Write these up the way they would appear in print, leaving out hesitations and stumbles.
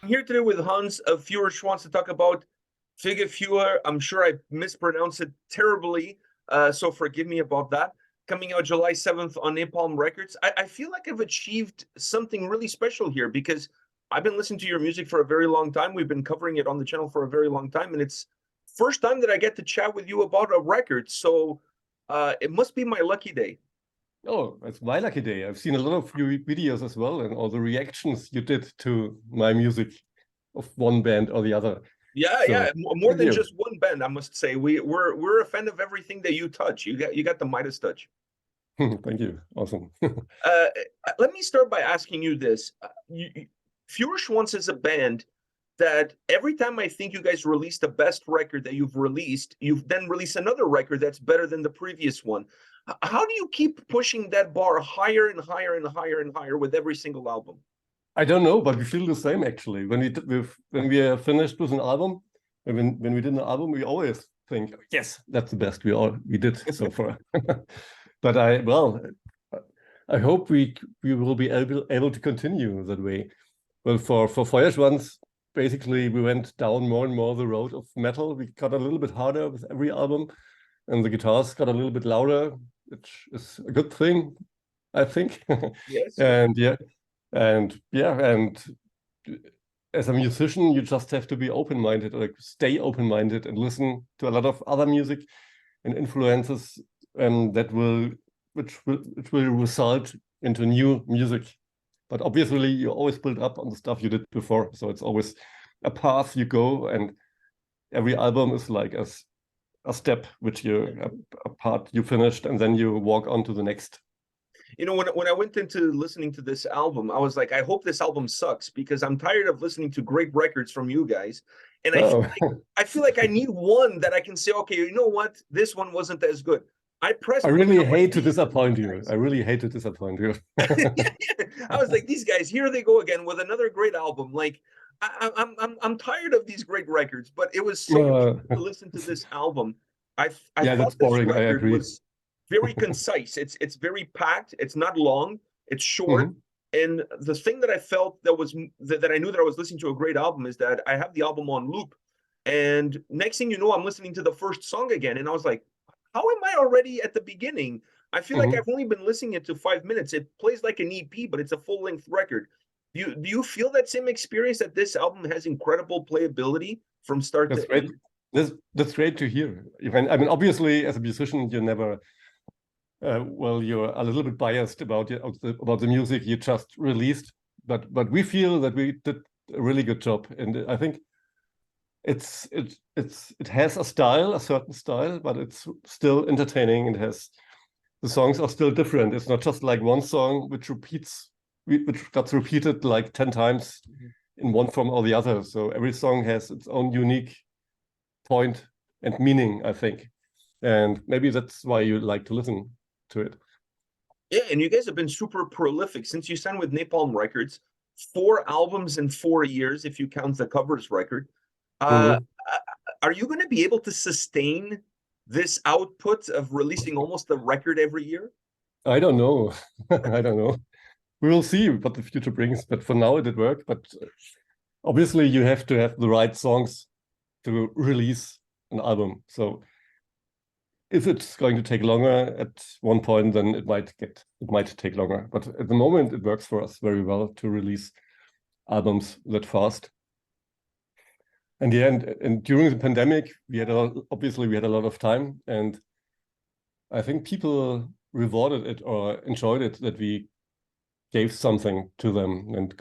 I'm here today with Hans of Feuerschwanz to talk about Fige Feuer. I'm sure I mispronounced it terribly, so forgive me about that. Coming out July 7th on Napalm Records. I feel like I've achieved something really special here because I've been listening to your music for a very long time. We've been covering it on the channel for a very long time, and it's first time that I get to chat with you about a record. So it must be my lucky day. Oh, it's my lucky day. I've seen a lot of your videos as well and all the reactions you did to my music of one band or the other. Yeah, more than just one band, I must say. We're a fan of everything that you touch. You got the Midas touch. Thank you. Awesome. Let me start by asking you this. Feuerschwanz is a band that every time I think you guys release the best record that you've released, you've then released another record that's better than the previous one. How do you keep pushing that bar higher and higher and higher and higher with every single album? I don't know, but we feel the same actually. When we are finished with an album, when we did an album, we always think, yes, that's the best we did so far. But I hope we will be able to continue that way. Well, for Feuerschwanz, basically we went down more and more the road of metal. We got a little bit harder with every album, and the guitars got a little bit louder, which is a good thing, I think. Yes. And as a musician, you just have to be open-minded, like stay open-minded and listen to a lot of other music and influences, and which will result into new music. But obviously, you always build up on the stuff you did before, so it's always a path you go, and every album is like a step which a part you finished, and then you walk on to the next. You know, when I went into listening to this album, I was like, I hope this album sucks because I'm tired of listening to great records from you guys. And I feel like I need one that I can say, okay, you know what? This one wasn't as good. I really hate to disappoint you. I really hate to disappoint you. I was like, these guys, here they go again with another great album. Like, I'm tired of these great records, but it was so to listen to this album. I thought that's boring. This record I agree. was very concise. It's very packed. It's not long. It's short. And the thing that I felt that I knew that I was listening to a great album is that I have the album on loop, and next thing you know, I'm listening to the first song again, and I was like, how am I already at the beginning? I feel like I've only been listening it to 5 minutes. It plays like an EP, but it's a full-length record. Do you feel that same experience, that this album has incredible playability from start to end? That's great to hear. I mean, obviously, as a musician, you never. You're a little bit biased about the music you just released, but we feel that we did a really good job, and I think it has a certain style, but it's still entertaining. The songs are still different. It's not just like one song which gets repeated like 10 times in one form or the other. So every song has its own unique point and meaning, I think, and maybe that's why you like to listen to it. Yeah, and you guys have been super prolific since you signed with Napalm Records. 4 albums in 4 years, if you count the covers record. Are you going to be able to sustain this output of releasing almost a record every year? I don't know. I don't know. We will see what the future brings. But for now, it did work. But obviously, you have to have the right songs to release an album. So if it's going to take longer at one point, then it might take longer. But at the moment, it works for us very well to release albums that fast. And during the pandemic, obviously we had a lot of time, and I think people rewarded it or enjoyed it that we gave something to them, and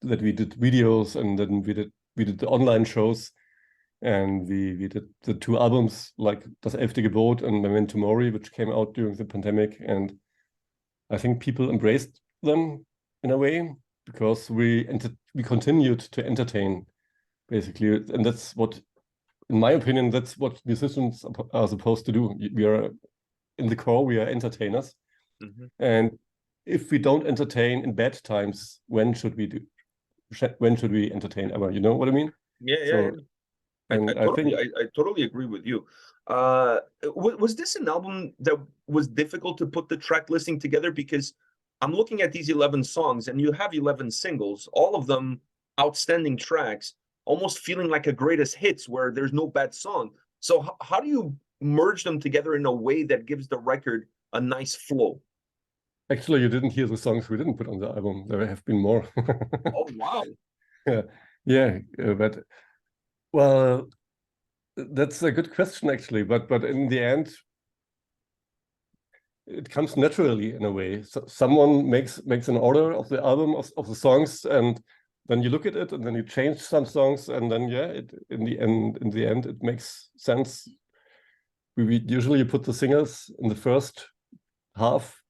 that we did videos, and then we did the online shows, and we did the 2 albums like Das 11. Gebot and Memento Mori, which came out during the pandemic, and I think people embraced them in a way because we continued to entertain, basically, and that's what, in my opinion, that's what musicians are supposed to do. We are, in the core, we are entertainers, and if we don't entertain in bad times, when should we entertain ever? You know what I mean? Yeah. I totally agree with you. Was this an album that was difficult to put the track listing together? Because I'm looking at these 11 songs, and you have 11 singles. All of them outstanding tracks, almost feeling like a greatest hits where there's no bad song. So how do you merge them together in a way that gives the record a nice flow? Actually, you didn't hear the songs we didn't put on the album. There have been more. Oh, wow. Yeah, yeah, but well, that's a good question actually. But in the end, it comes naturally in a way. So someone makes an order of the album of the songs, and then you look at it, and then you change some songs, and then yeah, in the end, it makes sense. We usually put the singers in the first half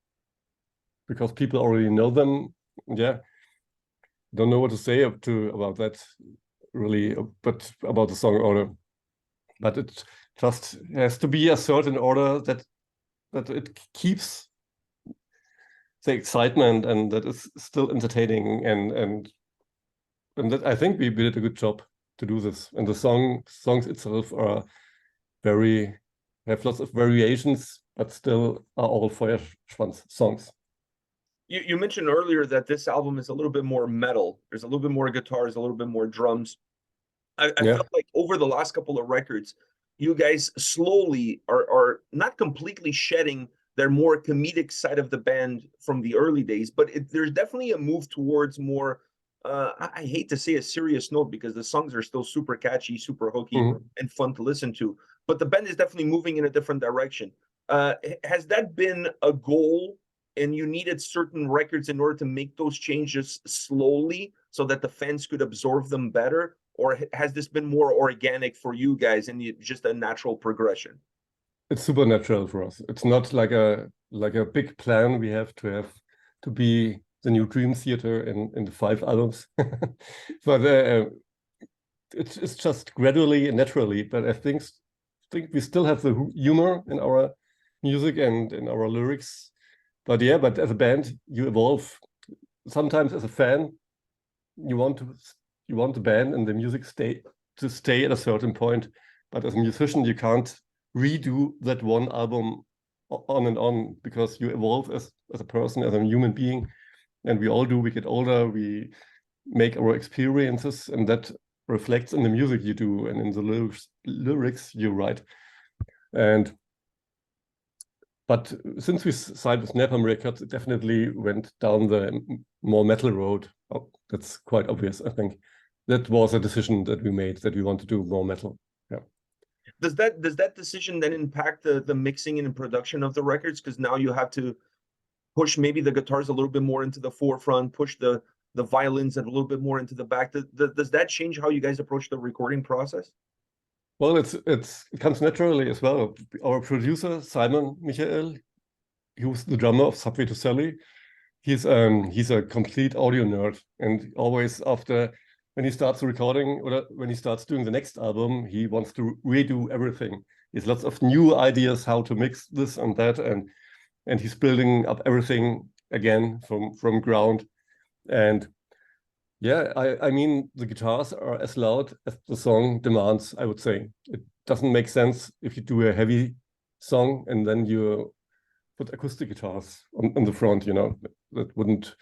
because people already know them. Yeah, don't know what to say about that really, but about the song order. But it just has to be a certain order that it keeps the excitement and that is still entertaining and that I think we did a good job to do this. And the songs itself are have lots of variations, but still are all Feuerschwanz songs. You mentioned earlier that this album is a little bit more metal. There's a little bit more guitars, a little bit more drums. I Yeah. felt like over the last couple of records, you guys slowly are not completely shedding their more comedic side of the band from the early days, but there's definitely a move towards more, I hate to say a serious note because the songs are still super catchy, super hooky, and fun to listen to, but the band is definitely moving in a different direction. Has that been a goal, and you needed certain records in order to make those changes slowly so that the fans could absorb them better? Or has this been more organic for you guys and just a natural progression? It's super natural for us. It's not like a big plan we have to be the new Dream Theater in the 5 albums. But it's just gradually and naturally. But I think we still have the humor in our music and in our lyrics. But yeah, but as a band, you evolve. Sometimes as a fan, you want the band and the music to stay at a certain point. But as a musician, you can't redo that one album on and on because you evolve as a person, as a human being. And we all do. We get older, we make our experiences, and that reflects in the music you do and in the lyrics you write. But since we signed with Napalm Records, it definitely went down the more metal road. Oh, that's quite obvious, I think. That was a decision that we made, that we want to do more metal. Yeah. Does that decision then impact the mixing and production of the records? Because now you have to push maybe the guitars a little bit more into the forefront, push the violins a little bit more into the back. Does that change how you guys approach the recording process? Well, it comes naturally as well. Our producer, Simon Michael, he was the drummer of Subway to Sally. He's a complete audio nerd, and always after when he starts recording or when he starts doing the next album, he wants to redo everything. He has lots of new ideas how to mix this and that, and he's building up everything again from ground. And yeah, I mean, the guitars are as loud as the song demands, I would say. It doesn't make sense if you do a heavy song and then you put acoustic guitars on the front, you know. That wouldn't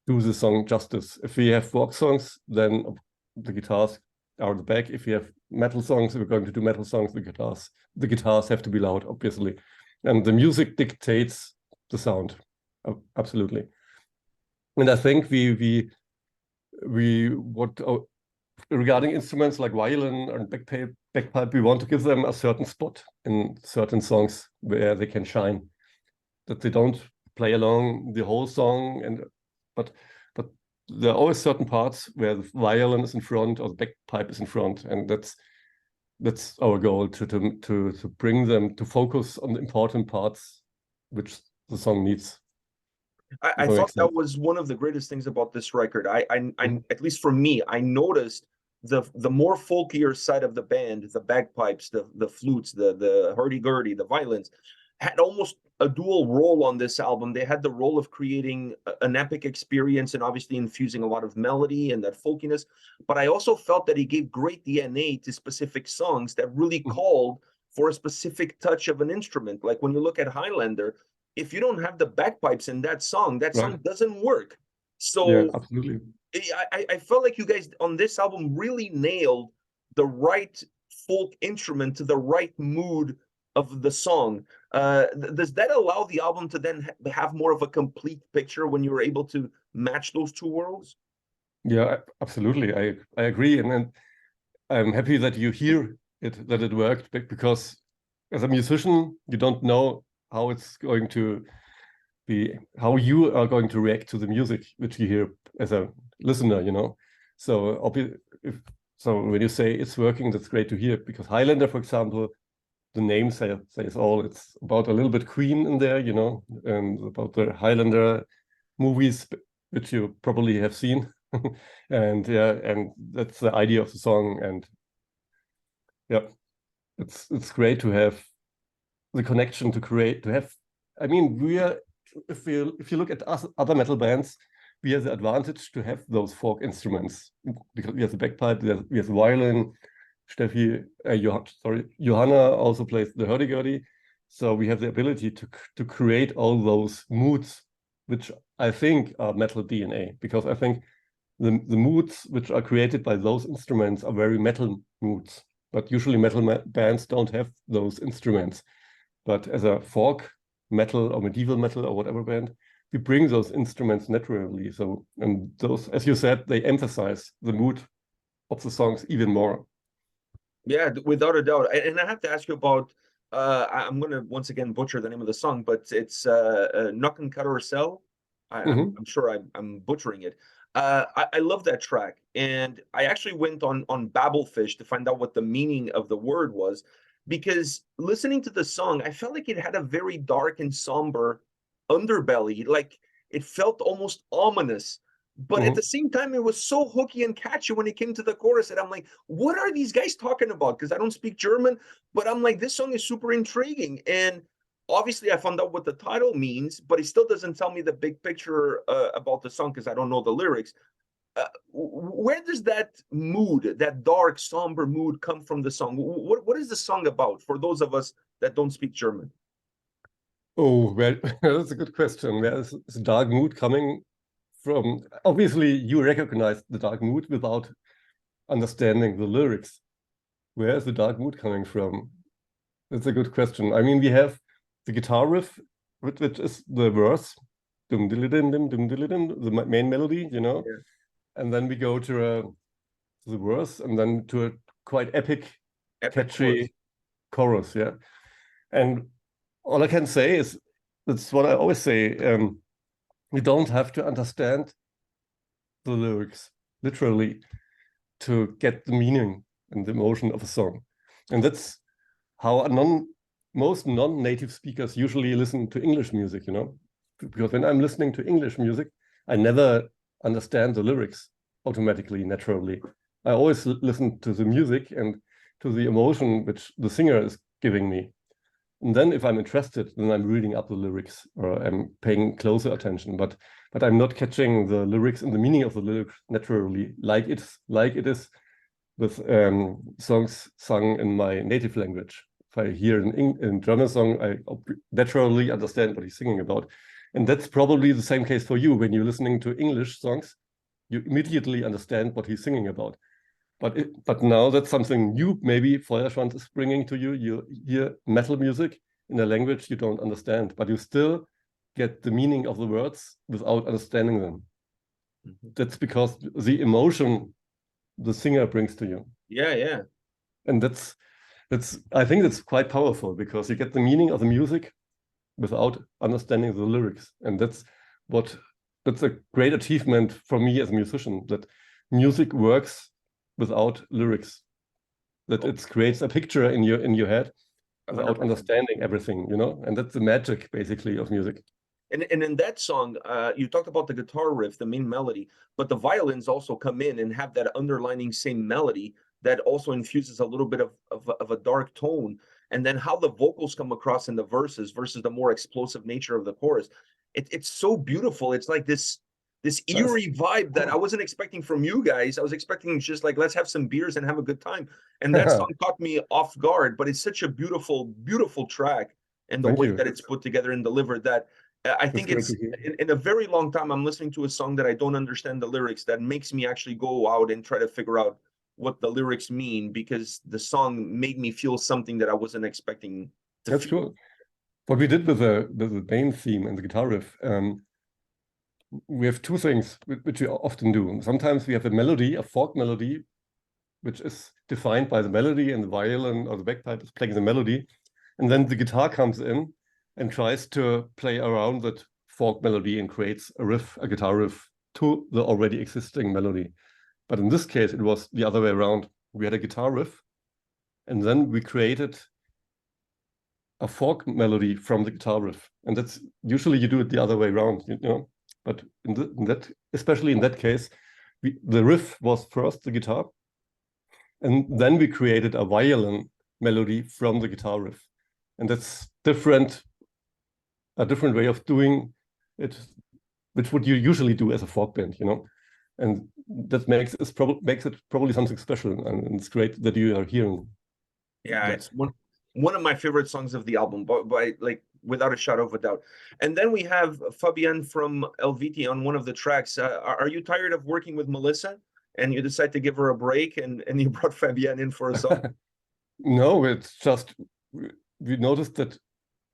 do the song justice. If we have rock songs, then the guitars are at the back. If we have metal songs, if we're going to do metal songs, the guitars have to be loud, obviously. And the music dictates the sound, absolutely. And I think regarding instruments like violin and bagpipe, we want to give them a certain spot in certain songs where they can shine, that they don't play along the whole song, but there are always certain parts where the violin is in front or the bagpipe is in front, and that's our goal, to bring them to focus on the important parts which the song needs. I thought that was one of the greatest things about this record. I at least for me, I noticed the more folkier side of the band, the bagpipes, the flutes, the hurdy-gurdy, the violins, had almost a dual role on this album. They had the role of creating an epic experience and obviously infusing a lot of melody and that folkiness. But I also felt that he gave great DNA to specific songs that really called for a specific touch of an instrument. Like when you look at Highlander, if you don't have the bagpipes in that song right, doesn't work. So yeah, absolutely. I felt like you guys on this album really nailed the right folk instrument to the right mood of the song. Does that allow the album to then have more of a complete picture when you were able to match those two worlds? Yeah, absolutely. I agree, and I'm happy that you hear it, that it worked, because as a musician, you don't know how it's going to be, how you are going to react to the music which you hear as a listener, you know. So so when you say it's working, that's great to hear, because Highlander, for example, the name says all. It's about a little bit Queen in there, you know, and about the Highlander movies, which you probably have seen. And yeah, and that's the idea of the song. And yeah, it's great to have the connection to create, to have. I mean, if you look at other metal bands, we have the advantage to have those folk instruments, because we have the bagpipe, we have the violin. Steffi, Johanna also plays the hurdy-gurdy. So we have the ability to create all those moods, which I think are metal DNA, because I think the moods which are created by those instruments are very metal moods. But usually metal bands don't have those instruments. But as a folk metal or medieval metal or whatever band, we bring those instruments naturally. So, and those, as you said, they emphasize the mood of the songs even more. Yeah, without a doubt. And I have to ask you about I'm gonna once again butcher the name of the song, but it's Knock Carousel. I'm sure I'm butchering it. I love that track, and I actually went on Babelfish to find out what the meaning of the word was, because listening to the song, I felt like it had a very dark and somber underbelly. Like it felt almost ominous, but at the same time, it was so hooky and catchy when it came to the chorus. And I'm like, what are these guys talking about? Because I don't speak German, but I'm like, this song is super intriguing. And obviously, I found out what the title means, but it still doesn't tell me the big picture about the song because I don't know the lyrics. Where does that mood, that dark, somber mood, come from the song? What is the song about for those of us that don't speak German? Oh, well, that's a good question. Where is the dark mood coming from? Obviously, you recognize the dark mood without understanding the lyrics. Where is the dark mood coming from? That's a good question. I mean, we have the guitar riff, which is the verse, dum diddly dim dum diddly dim, the main melody, you know. Yeah. And then we go to the verse, and then to a quite epic catchy chorus. Yeah. And all I can say is, that's what I always say, we don't have to understand the lyrics literally to get the meaning and the emotion of a song. And that's how most non-native speakers usually listen to English music, you know, because when I'm listening to English music, I never understand the lyrics automatically, naturally. I always listen to the music and to the emotion which the singer is giving me. And then if I'm interested, then I'm reading up the lyrics or I'm paying closer attention. But I'm not catching the lyrics and the meaning of the lyrics naturally, like it is with songs sung in my native language. If I hear an German song, I naturally understand what he's singing about. And that's probably the same case for you. When you're listening to English songs, you immediately understand what he's singing about. But now that's something new, maybe Feuerschwanz is bringing to you. You hear metal music in a language you don't understand, but you still get the meaning of the words without understanding them. That's because the emotion the singer brings to you. Yeah, yeah. And I think that's quite powerful, because you get the meaning of the music without understanding the lyrics. And that's a great achievement for me as a musician, that music works without lyrics, that it creates a picture in your head without 100%. understanding everything, you know. And that's the magic basically of music. And in that song, you talked about the guitar riff, the main melody, but the violins also come in and have that underlining same melody that also infuses a little bit of a dark tone. And then how the vocals come across in the verses versus the more explosive nature of the chorus. It's so beautiful. It's like this eerie vibe that I wasn't expecting from you guys. I was expecting just like, let's have some beers and have a good time. And that song caught me off guard, but it's such a beautiful, beautiful track. And the way that it's put together and delivered, that I think it's in a very long time I'm listening to a song that I don't understand the lyrics, that makes me actually go out and try to figure out what the lyrics mean, because the song made me feel something that I wasn't expecting to That's feel. cool. What we did with the main theme and the guitar riff, we have two things which we often do. Sometimes we have a melody, a folk melody, which is defined by the melody, and the violin or the bagpipe is playing the melody. And then the guitar comes in and tries to play around that folk melody and creates a riff, a guitar riff to the already existing melody. But in this case, it was the other way around. We had a guitar riff, and then we created a folk melody from the guitar riff. And that's usually you do it the other way around, you know. But in that, especially in that case, the riff was first the guitar, and then we created a violin melody from the guitar riff. And that's a different way of doing it, which would you usually do as a folk band, you know. And that makes it probably something special, and it's great that you are hearing. Yeah, that. It's one of my favorite songs of the album, but like without a shadow of a doubt. And then we have Fabienne from Helvetii on one of the tracks. Are you tired of working with Melissa, and you decide to give her a break, and you brought Fabienne in for a song? No, it's just we noticed that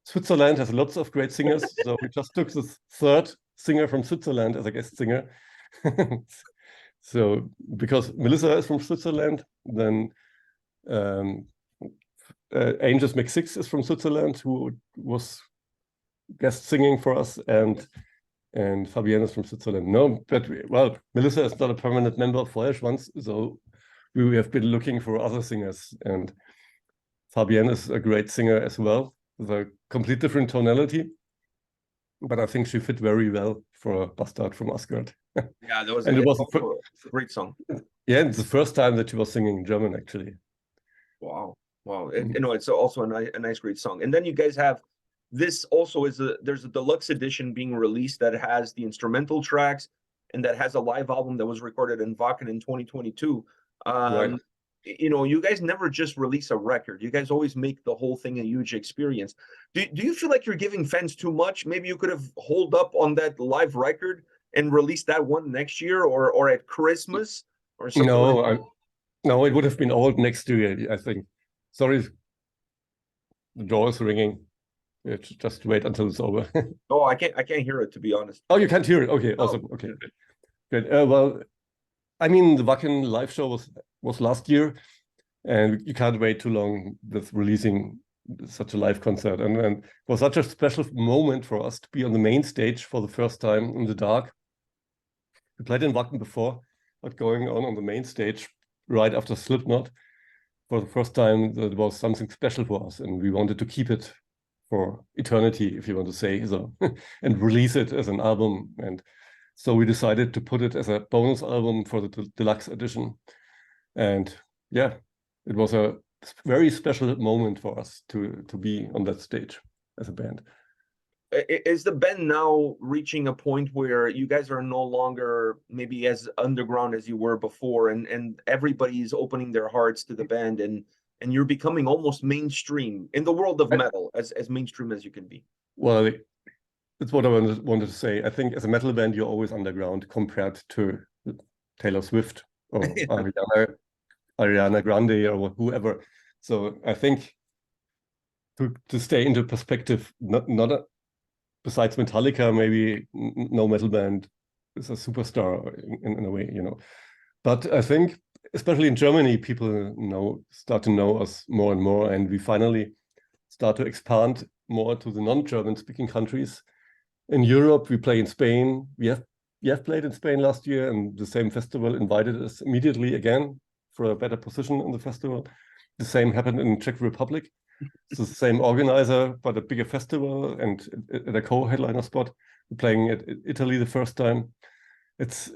Switzerland has lots of great singers, so we just took the third singer from Switzerland as a guest singer. So because Melissa is from Switzerland, then Angels Make Six is from Switzerland, who was guest singing for us, and Fabienne is from Switzerland. No, but well, Melissa is not a permanent member of Feuerschwanz, so we have been looking for other singers, and Fabienne is a great singer as well, with a complete different tonality, but I think she fit very well for a bastard from Asgard. Yeah, that was, and it was a great song. Yeah, it's the first time that she was singing in German, actually. Wow. You know, it's also a nice, great song. And then you guys have this also there's a deluxe edition being released that has the instrumental tracks, and that has a live album that was recorded in Wacken in 2022. Right. You know, you guys never just release a record. You guys always make the whole thing a huge experience. Do you feel like you're giving fans too much? Maybe you could have holed up on that live record and released that one next year, or at Christmas or something. No, it would have been old next year, I think. Sorry, the door is ringing. Just wait until it's over. Oh, I can't hear it, to be honest. Oh, you can't hear it. Okay, awesome. Okay, good. Well, I mean, the Wacken live show was last year, and you can't wait too long with releasing such a live concert. And it was such a special moment for us to be on the main stage for the first time in the dark. We played in Wacken before, but going on the main stage right after Slipknot for the first time, that was something special for us, and we wanted to keep it for eternity, if you want to say so, and release it as an album. And so we decided to put it as a bonus album for the deluxe edition. And yeah, it was a very special moment for us to be on that stage as a band. Is the band now reaching a point where you guys are no longer maybe as underground as you were before, and everybody's opening their hearts to the band, and you're becoming almost mainstream in the world of metal, as mainstream as you can be? Well, that's what I wanted to say. I think as a metal band, you're always underground compared to Taylor Swift or Ariana Grande or whoever. So I think to stay into perspective, besides Metallica, maybe no metal band is a superstar in a way, you know. But I think, especially in Germany, people start to know us more and more, and we finally start to expand more to the non-German speaking countries. In Europe, we play in Spain. We have played in Spain last year, and the same festival invited us immediately again for a better position in the festival. The same happened in Czech Republic. It's the same organizer, but a bigger festival and at a co-headliner spot. We're playing at Italy the first time. It's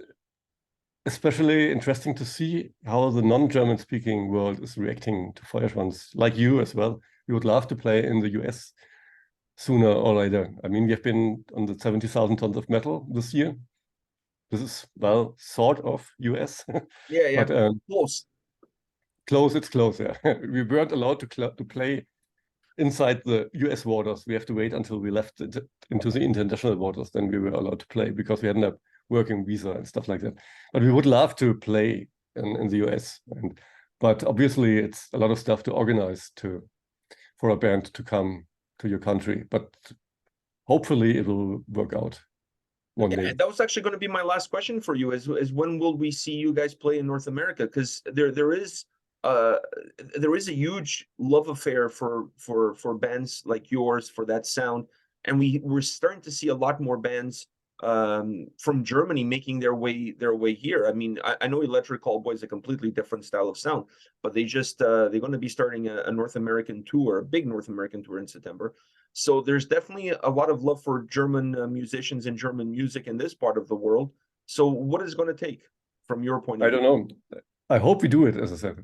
especially interesting to see how the non-German speaking world is reacting to Feuerschwanz, like you as well. We would love to play in the US sooner or later. I mean, we have been on the 70,000 tons of metal this year. This is, well, sort of US. Yeah, but, close. Close, it's close, yeah. We weren't allowed to play inside the US waters. We have to wait until we left into the international waters, then we were allowed to play because we hadn't a working visa and stuff like that. But we would love to play in the US. But obviously, it's a lot of stuff to organize for a band to come to your country. But hopefully, it will work out one day. That was actually going to be my last question for you: is when will we see you guys play in North America? Because there is a huge love affair for bands like yours, for that sound, and we're starting to see a lot more bands from Germany making their way here. I mean, I know Electric Callboy is a completely different style of sound, but they're going to be starting a North American tour, a big North American tour in September. So there's definitely a lot of love for German musicians and German music in this part of the world. So what is it going to take from your point of view? I don't know. I hope we do it, as I said,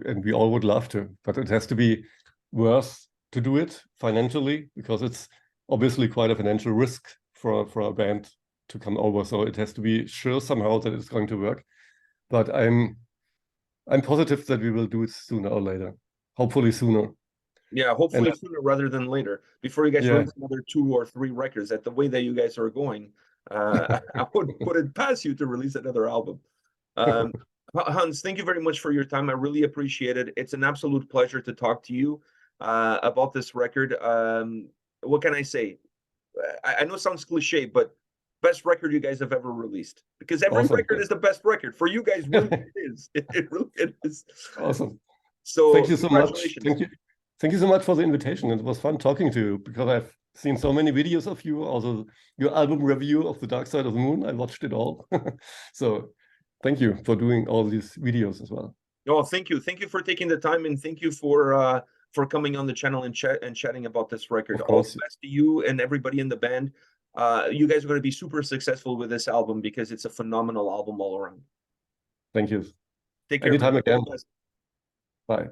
and we all would love to, but it has to be worth to do it financially, because it's obviously quite a financial risk for a band to come over. So it has to be sure somehow that it's going to work. But I'm positive that we will do it sooner or later. Hopefully sooner. Yeah, hopefully sooner rather than later. Before you guys release another 2 or 3 records, at the way that you guys are going, I would put it past you to release another album. Hans, thank you very much for your time. I really appreciate it. It's an absolute pleasure to talk to you about this record. What can I say? I know it sounds cliche, but best record you guys have ever released. Because every record is the best record. For you guys, really it is. It really is. Awesome. So thank you so much. Thank you so much for the invitation. It was fun talking to you, because I've seen so many videos of you. Also, your album review of The Dark Side of the Moon. I watched it all. So thank you for doing all these videos as well. Oh, thank you. Thank you for taking the time, and thank you for coming on the channel and chatting about this record. All the best to you and everybody in the band. You guys are going to be super successful with this album, because it's a phenomenal album all around. Thank you. Take care. Anytime again. Bye.